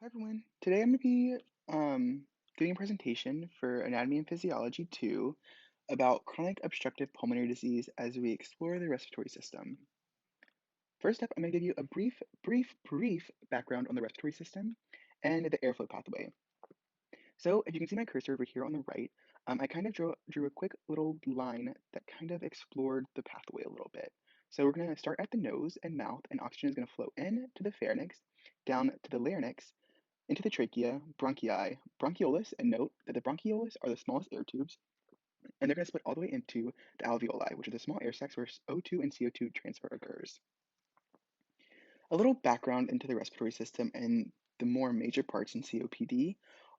Hi everyone. Today I'm going to be giving a presentation for Anatomy and Physiology 2 about chronic obstructive pulmonary disease as we explore the respiratory system. First up, I'm going to give you a brief background on the respiratory system and the airflow pathway. So if you can see my cursor over here on the right, I kind of drew a quick little line that kind of explored the pathway a little bit. So we're going to start at the nose and mouth, and oxygen is going to flow in to the pharynx, down to the larynx, into the trachea, bronchi, bronchioles, and note that the bronchioles are the smallest air tubes, and they're going to split all the way into the alveoli, which are the small air sacs where O2 and CO2 transfer occurs. A little background into the respiratory system and the more major parts in COPD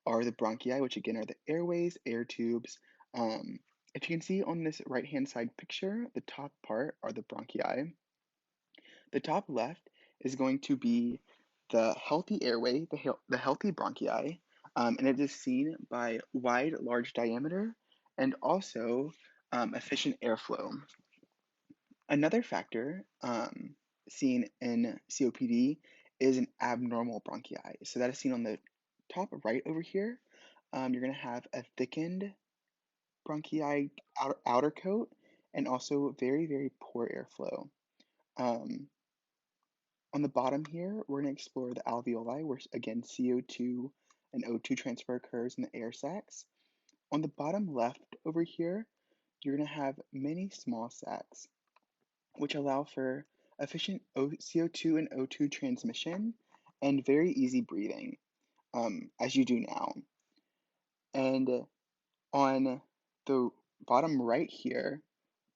are the bronchi, which again are the airways, air tubes. If you can see on this right-hand side picture, the top part are the bronchi. The top left is going to be the healthy airway, the healthy bronchi, and it is seen by wide, large diameter and also efficient airflow. Another factor seen in COPD is an abnormal bronchi. So that is seen on the top right over here. You're going to have a thickened bronchi outer coat and also very poor airflow. Um, On the bottom here, we're going to explore the alveoli, where again CO2 and O2 transfer occurs in the air sacs. On the bottom left over here, you're going to have many small sacs, which allow for efficient CO2 and O2 transmission and very easy breathing, as you do now. And on the bottom right here,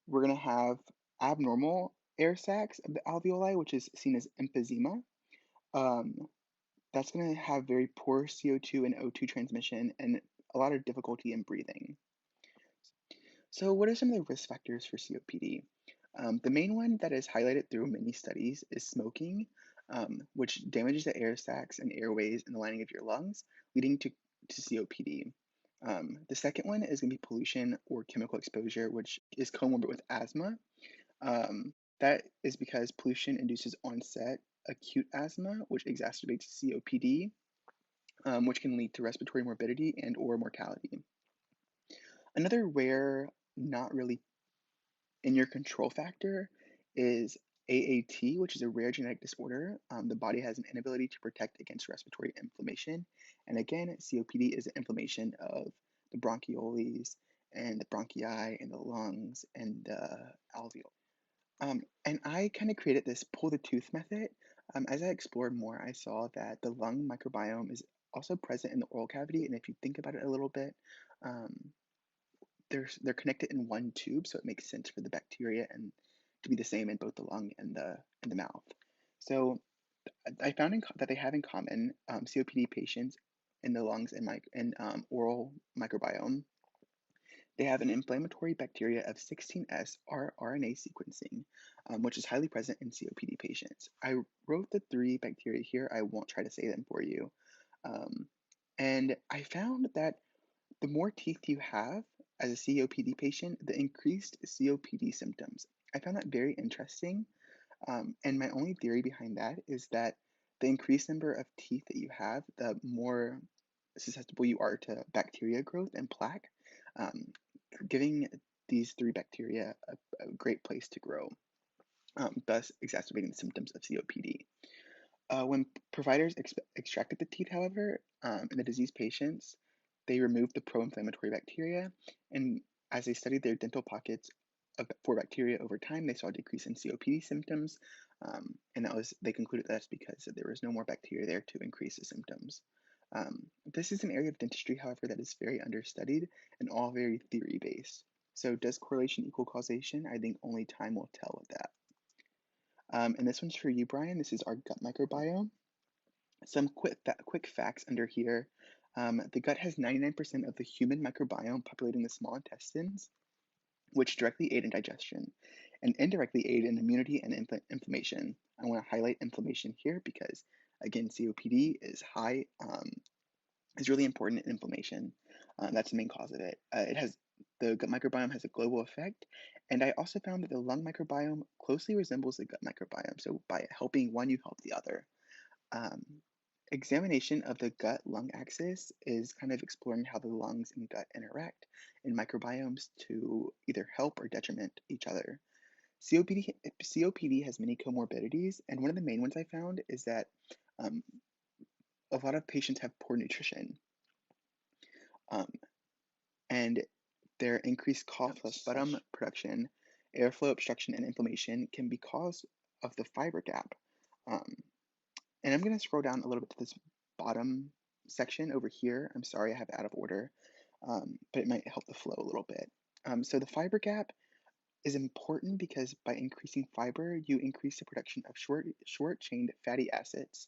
we're going to have abnormal air sacs of the alveoli, which is seen as emphysema. Um, that's going to have very poor CO2 and O2 transmission and a lot of difficulty in breathing. So, what are some of the risk factors for COPD? The main one that is highlighted through many studies is smoking, which damages the air sacs and airways in the lining of your lungs, leading to COPD. The second one is going to be pollution or chemical exposure, which is comorbid with asthma. That is because pollution induces onset acute asthma, which exacerbates COPD, which can lead to respiratory morbidity and or mortality. Another rare, not really in your control factor is AAT, which is a rare genetic disorder. The body has an inability to protect against respiratory inflammation. And again, COPD is an inflammation of the bronchioles and the bronchi and the lungs and the alveoli. And I kind of created this pull the tooth method. As I explored more, I saw that the lung microbiome is also present in the oral cavity. And if you think about it a little bit, um, they're connected in one tube, so it makes sense for the bacteria and to be the same in both the lung and the mouth. So I found that they have in common COPD patients in the lungs and oral microbiome. They have an inflammatory bacteria of 16S rRNA sequencing, which is highly present in COPD patients. I wrote the three bacteria here. I won't try to say them for you. Um, and I found that the more teeth you have as a COPD patient, the increased COPD symptoms. I found that very interesting. And my only theory behind that is that the increased number of teeth that you have, the more susceptible you are to bacteria growth and plaque, um, giving these three bacteria a great place to grow, thus exacerbating the symptoms of COPD. When providers extracted the teeth, however, in the diseased patients, they removed the pro-inflammatory bacteria, and as they studied their dental pockets for bacteria over time, they saw a decrease in COPD symptoms, and they concluded that's because there was no more bacteria there to increase the symptoms. This is an area of dentistry, however, that is very understudied and all very theory-based. So does correlation equal causation? I think only time will tell with that. And this one's for you, Brian. This is our gut microbiome. Some quick facts under here. The gut has 99% of the human microbiome populating the small intestines, which directly aid in digestion and indirectly aid in immunity and inflammation. I want to highlight inflammation here because, again, COPD is really important in inflammation. That's the main cause of it. The gut microbiome has a global effect, and I also found that the lung microbiome closely resembles the gut microbiome. So by helping one, you help the other. Um, Examination of the gut-lung axis is kind of exploring how the lungs and gut interact in microbiomes to either help or detriment each other. COPD has many comorbidities, and one of the main ones I found is that um, a lot of patients have poor nutrition, um, and their increased cough plus sputum production, airflow obstruction, and inflammation can be caused of the fiber gap. Um, And I'm going to scroll down a little bit to this bottom section over here. I'm sorry I have it out of order, but it might help the flow a little bit. So the fiber gap is important because by increasing fiber, you increase the production of short-chained fatty acids,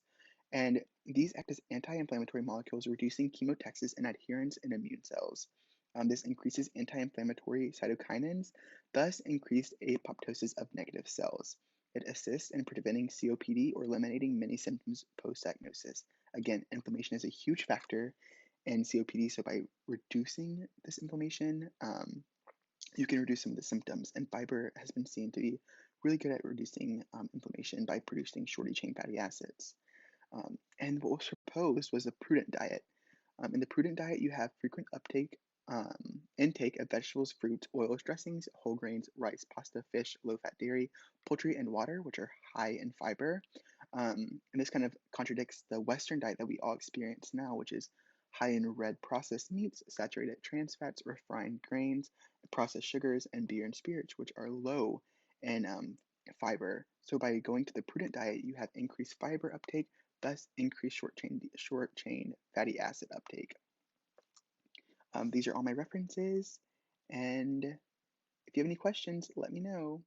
and these act as anti-inflammatory molecules, reducing chemotaxis and adherence in immune cells. This increases anti-inflammatory cytokinins, thus increased apoptosis of negative cells. It assists in preventing COPD or eliminating many symptoms post-diagnosis. Again, inflammation is a huge factor in COPD, so by reducing this inflammation, you can reduce some of the symptoms. And fiber has been seen to be really good at reducing inflammation by producing shorty chain fatty acids. And what was proposed was a prudent diet. In the prudent diet, you have frequent intake of vegetables, fruits, oils, dressings, whole grains, rice, pasta, fish, low-fat dairy, poultry, and water, which are high in fiber. And this kind of contradicts the Western diet that we all experience now, which is high in red processed meats, saturated trans fats, refined grains, processed sugars, and beer and spirits, which are low in fiber. So by going to the prudent diet, you have increased fiber uptake, thus increased short chain fatty acid uptake. These are all my references, and if you have any questions, let me know.